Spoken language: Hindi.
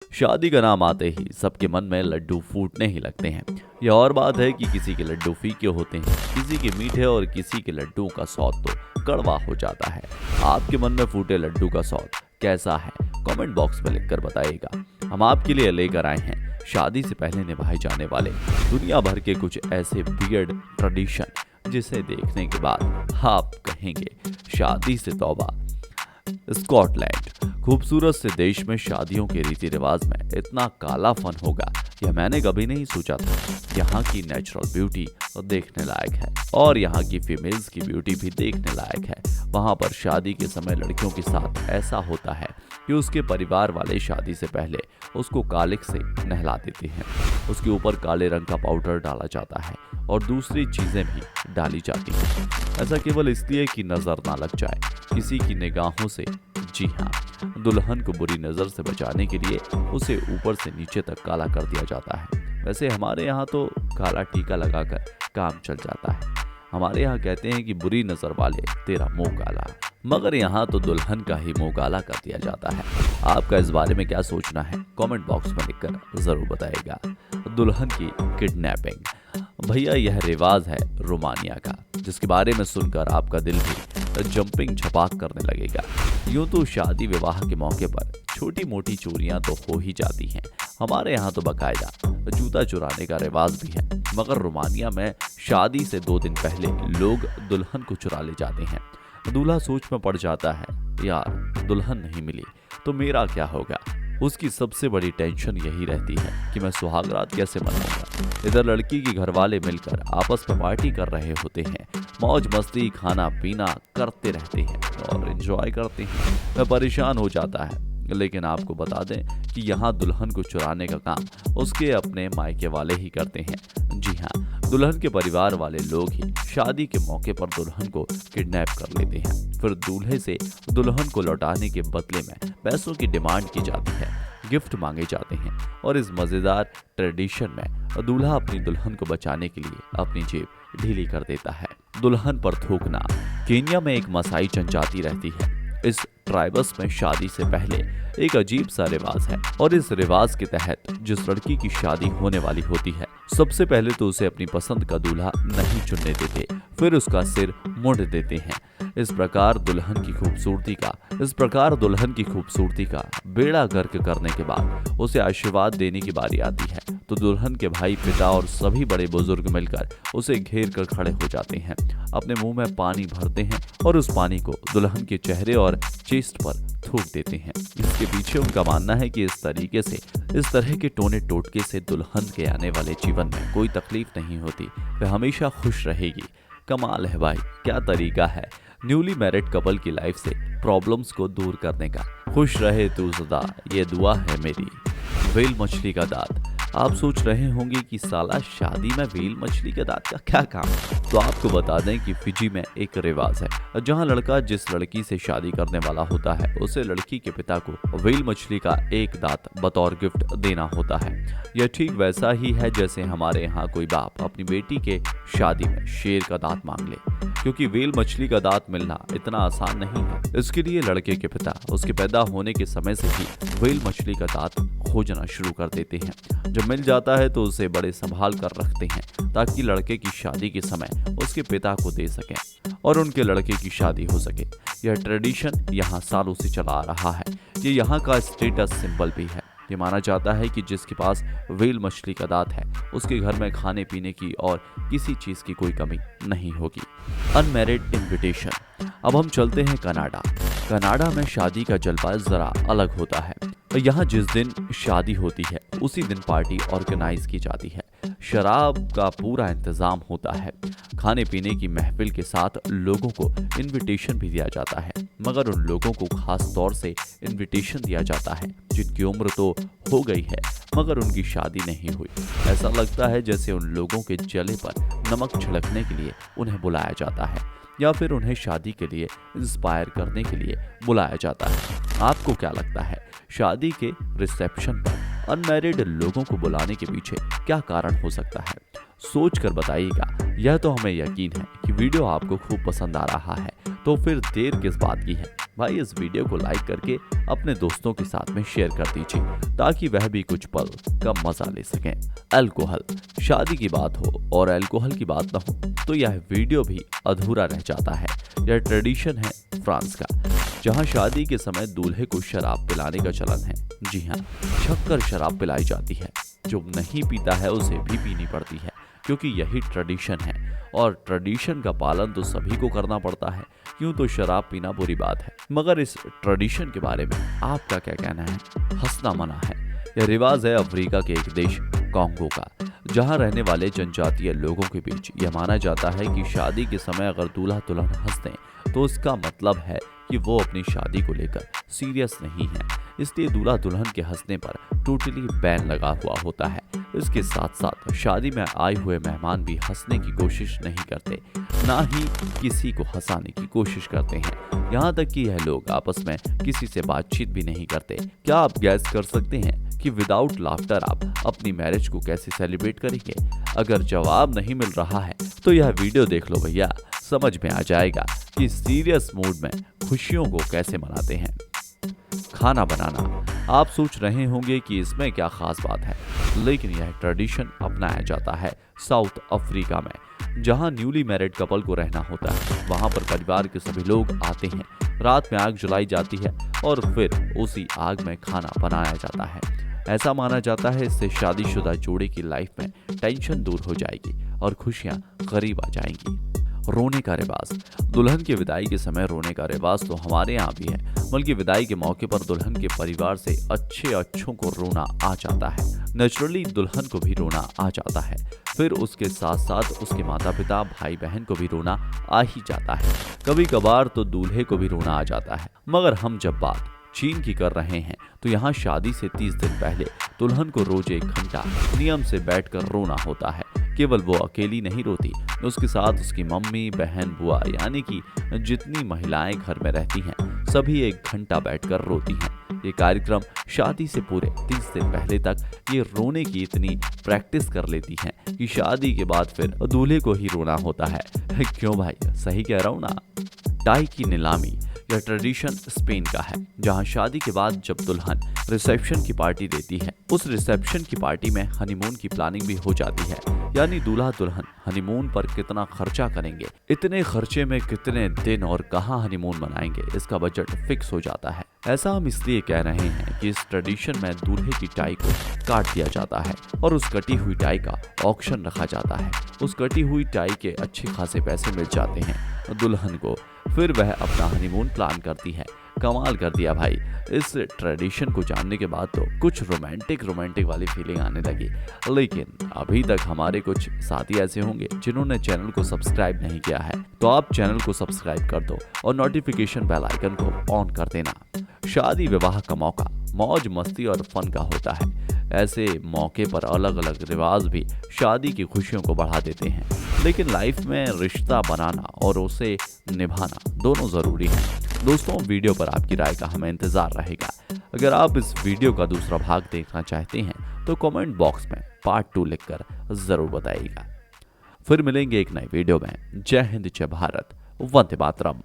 शादी का नाम आते ही सबके मन में लड्डू फूटने ही लगते हैं। यह और बात है कि किसी के लड्डू फीके होते हैं, किसी के मीठे और किसी के लड्डुओं का स्वाद तो कड़वा हो जाता है। आपके मन में फूटे लड्डू का स्वाद कैसा है? कमेंट बॉक्स में लिखकर बताइएगा। हम आपके लिए लेकर आए हैं शादी से पहले निभाए जाने वाले दुनिया भर के कुछ ऐसे वियर्ड ट्रेडिशन जिसे देखने के बाद आप कहेंगे शादी से तौबा। स्कॉटलैंड खूबसूरत से देश में शादियों के रीति रिवाज में इतना काला फन होगा यह मैंने कभी नहीं सोचा था। यहाँ की नेचुरल ब्यूटी देखने लायक है और यहाँ की फीमेल्स की ब्यूटी भी देखने लायक है। वहाँ पर शादी के समय लड़कियों के साथ ऐसा होता है कि उसके परिवार वाले शादी से पहले उसको कालिक से नहला देते हैं। उसके ऊपर काले रंग का पाउडर डाला जाता है और दूसरी चीजें भी डाली जाती हैं। ऐसा केवल इसलिए कि नजर ना लग जाए किसी की निगाहों से। जी हाँ, दुल्हन को बुरी नजर से बचाने के लिए उसे ऊपर से नीचे तक काला कर दिया जाता है। वैसे हमारे यहाँ तो काला टीका लगाकर काम चल जाता है। हमारे यहाँ कहते हैं कि बुरी नजर वाले तेरा मुंह काला, मगर यहाँ तो दुल्हन का ही मुंह काला कर दिया जाता है। आपका इस बारे में क्या सोचना है? कमेंट बॉक्स में लिखकर जरूर बताइएगा। दुल्हन की किडनैपिंग, भैया यह रिवाज है रोमानिया का, जिसके बारे में सुनकर आपका दिल भी जंपिंग छपाक करने लगेगा। यूं तो शादी विवाह के मौके पर छोटी मोटी चोरियां तो हो ही जाती हैं। हमारे यहाँ तो बकायदा जूता चुराने का रिवाज भी है, मगर रोमानिया में शादी से 2 दिन पहले लोग दुल्हन को चुरा ले जाते हैं। दूल्हा सोच में पड़ जाता है, यार दुल्हन नहीं मिली तो मेरा क्या होगा। उसकी सबसे बड़ी टेंशन यही रहती है कि मैं सुहागरात कैसे मनाऊंगा। इधर लड़की के घर वाले मिलकर आपस में पार्टी कर रहे होते हैं, मौज मस्ती खाना पीना करते रहते हैं और एंजॉय करते हैं। वह परेशान हो जाता है, लेकिन आपको बता दें कि यहाँ दुल्हन को चुराने का काम उसके अपने मायके वाले ही करते हैं। जी हाँ, दुल्हन के परिवार वाले लोग ही शादी के मौके पर दुल्हन को किडनैप कर लेते हैं। फिर दूल्हे से दुल्हन को लौटाने के बदले में पैसों की डिमांड की जाती है, गिफ्ट मांगे जाते हैं और इस मजेदार ट्रेडिशन में दूल्हा अपनी दुल्हन को बचाने के लिए अपनी जेब ढीली कर देता है। दुल्हन पर थूकना, केन्या में एक मसाई जनजाति रहती है। इस ट्राइबस में शादी से पहले एक अजीब सा रिवाज है और इस रिवाज के तहत जिस लड़की की शादी होने वाली होती है, सबसे पहले तो उसे अपनी पसंद का दूल्हा नहीं चुनने देते, फिर उसका सिर मुंड देते हैं। इस प्रकार दुल्हन की खूबसूरती का बेड़ा गर्क करने के बाद उसे आशीर्वाद देने की बारी आती है, तो दुल्हन के भाई पिता और सभी बड़े बुजुर्ग मिलकर उसे घेर कर खड़े हो जाते हैं, अपने मुंह में पानी भरते हैं और उस पानी को दुल्हन के चेहरे और चेस्ट पर थूक देते हैं। इसके पीछे उनका मानना है कि इस तरह के टोने टोटके से दुल्हन के आने वाले जीवन में कोई तकलीफ नहीं होती, वह हमेशा खुश रहेगी। कमाल है भाई, क्या तरीका है न्यूली मैरिड कपल की लाइफ से प्रॉब्लम्स को दूर करने का। खुश रहे तू सदा, ये दुआ है मेरी। व्हेल मछली का दांत, आप सोच रहे होंगे कि साला शादी में व्हेल मछली के दांत का क्या काम। तो आपको बता दें कि फिजी में एक रिवाज है जहां लड़का जिस लड़की से शादी करने वाला होता है उसे लड़की के पिता को व्हेल मछली का एक दांत बतौर गिफ्ट देना होता है। यह ठीक वैसा ही है जैसे हमारे यहाँ कोई बाप अपनी बेटी के शादी में शेर का दांत मांग ले, क्योंकि व्हेल मछली का दांत मिलना इतना आसान नहीं है। इसके लिए लड़के के पिता उसके पैदा होने के समय से ही व्हेल मछली का दांत खोजना शुरू कर देते हैं। जब मिल जाता है तो उसे बड़े संभाल कर रखते हैं ताकि लड़के की शादी के समय उसके पिता को दे सकें और उनके लड़के की शादी हो सके। यह ट्रेडिशन यहाँ सालों से चला आ रहा है। ये यहाँ का स्टेटस सिंबल भी है। ये माना जाता है कि जिसके पास व्हेल मछली का दांत है उसके घर में खाने पीने की और किसी चीज की कोई कमी नहीं होगी। अनमैरिड इनविटेशन, अब हम चलते हैं कनाडा। कनाडा में शादी का जलवा जरा अलग होता है। यहाँ जिस दिन शादी होती है उसी दिन पार्टी ऑर्गेनाइज की जाती है। शराब का पूरा इंतजाम होता है, खाने पीने की महफिल के साथ लोगों को इनविटेशन भी दिया जाता है, मगर उन लोगों को खास तौर से इनविटेशन दिया जाता है जिनकी उम्र तो हो गई है मगर उनकी शादी नहीं हुई। ऐसा लगता है जैसे उन लोगों के जले पर नमक छिड़कने के लिए उन्हें बुलाया जाता है या फिर उन्हें शादी के लिए इंस्पायर करने के लिए बुलाया जाता है। आपको क्या लगता है, शादी के रिसेप्शन पर अनमैरिड लोगों को बुलाने के पीछे क्या कारण हो सकता है? सोच कर बताइएगा। यह तो हमें यकीन है कि वीडियो आपको खूब पसंद आ रहा है, तो फिर देर किस बात की है, भाई इस वीडियो को लाइक करके अपने दोस्तों के साथ में शेयर कर दीजिए ताकि वह भी कुछ पल का मजा ले सकें। अल्कोहल, शादी की बात हो और अल्कोहल की बात ना हो तो यह वीडियो भी अधूरा रह जाता है। यह ट्रेडिशन है फ्रांस का, जहां शादी के समय दूल्हे को शराब पिलाने का चलन है। जी हाँ, शक्कर शराब पिलाई जाती है। जो नहीं पीता है उसे भी पीनी पड़ती है क्योंकि यही ट्रेडिशन है और ट्रेडिशन का पालन तो सभी को करना पड़ता है। क्यों तो शराब पीना बुरी बात है। मगर इस ट्रेडिशन के बारे में आपका क्या कहना है? हंसना मना है। यह रिवाज है अफ्रीका के एक देश कॉन्गो का, जहां रहने वाले जनजातीय लोगों के बीच यह माना जाता है कि शादी के समय अगर दूल्हा दुल्हन हंसते तो उसका मतलब है कि वो अपनी शादी को लेकर सीरियस नहीं है। इसलिए दूल्हा दुल्हन के हंसने पर टोटली बैन लगा हुआ होता है। इसके साथ साथ शादी में आए हुए मेहमान भी हंसने की कोशिश नहीं करते, ना ही किसी को हंसाने की कोशिश करते हैं। यहाँ तक कि यह लोग आपस में किसी से बातचीत भी नहीं करते। क्या आप गैस कर सकते हैं कि विदाउट लाफ्टर आप अपनी मैरिज को कैसे सेलिब्रेट करेंगे? अगर जवाब नहीं मिल रहा है तो यह वीडियो देख लो भैया, समझ में आ जाएगा कि सीरियस मूड में खुशियों को कैसे मनाते हैं। खाना बनाना, आप सोच रहे होंगे कि इसमें क्या खास बात है, लेकिन यह ट्रेडिशन अपनाया जाता है साउथ अफ्रीका में, जहां न्यूली मैरिड कपल को रहना होता है। वहां पर परिवार के सभी लोग आते हैं, रात में आग जलाई जाती है और फिर उसी आग में खाना बनाया जाता है। ऐसा माना जाता है इससे शादीशुदा जोड़े की लाइफ में टेंशन दूर हो जाएगी और खुशियां करीब आ जाएंगी। रोने का रिवाज, दुल्हन की विदाई के समय रोने का रिवाज तो हमारे यहाँ भी है, बल्कि विदाई के मौके पर दुल्हन के परिवार से अच्छों को रोना आ जाता है। नेचुरली दुल्हन को भी रोना आ जाता है, फिर उसके साथ साथ उसके माता पिता भाई बहन को भी रोना आ ही जाता है। कभी कभार तो दूल्हे को भी रोना आ जाता है। मगर हम जब बात चीन की कर रहे हैं तो यहाँ शादी से 30 दिन पहले दुल्हन को रोज 1 घंटा नियम से बैठकर रोना होता है। केवल वो अकेली नहीं रोती, उसके साथ उसकी मम्मी, बहन, बुआ, यानी कि जितनी महिलाएं घर में रहती हैं सभी 1 घंटा बैठकर रोती हैं। ये कार्यक्रम शादी से पूरे 30 दिन पहले तक ये रोने की इतनी प्रैक्टिस कर लेती हैं कि शादी के बाद फिर दूल्हे को ही रोना होता है। क्यों भाई, सही कह रहा हूँ ना? टाई की नीलामी, यह ट्रेडिशन स्पेन का है, जहां शादी के बाद जब दुल्हन रिसेप्शन की पार्टी देती है, उस रिसेप्शन की पार्टी में हनीमून की प्लानिंग भी हो जाती है। यानी दूल्हा दुल्हन हनीमून पर कितना खर्चा करेंगे, इतने खर्चे में कितने दिन और कहां हनीमून मनाएंगे, इसका बजट फिक्स हो जाता है। ऐसा हम इसलिए कह रहे हैं कि इस ट्रेडिशन में दूल्हे की टाई को काट दिया जाता है और उस कटी हुई टाई का ऑक्शन रखा जाता है। उस कटी हुई टाई के अच्छे खासे पैसे मिल जाते हैं दुल्हन को, फिर वह अपना हनीमून प्लान करती है। कमाल कर दिया भाई। इस ट्रेडिशन को जानने के बाद तो कुछ रोमांटिक वाली फीलिंग आने लगी। लेकिन अभी तक हमारे कुछ साथी ऐसे होंगे जिन्होंने चैनल को सब्सक्राइब नहीं किया है, तो आप चैनल को सब्सक्राइब कर दो और नोटिफिकेशन बेल आइकन को ऑन कर देना। शादी विवाह का मौका मौज मस्ती और फन का होता है। ऐसे मौके पर अलग अलग रिवाज भी शादी की खुशियों को बढ़ा देते हैं। लेकिन लाइफ में रिश्ता बनाना और उसे निभाना दोनों जरूरी है। दोस्तों, वीडियो पर आपकी राय का हमें इंतजार रहेगा। अगर आप इस वीडियो का दूसरा भाग देखना चाहते हैं तो कमेंट बॉक्स में पार्ट 2 लिखकर जरूर बताइएगा। फिर मिलेंगे एक नए वीडियो में। जय हिंद, जय भारत, वंदे मातरम।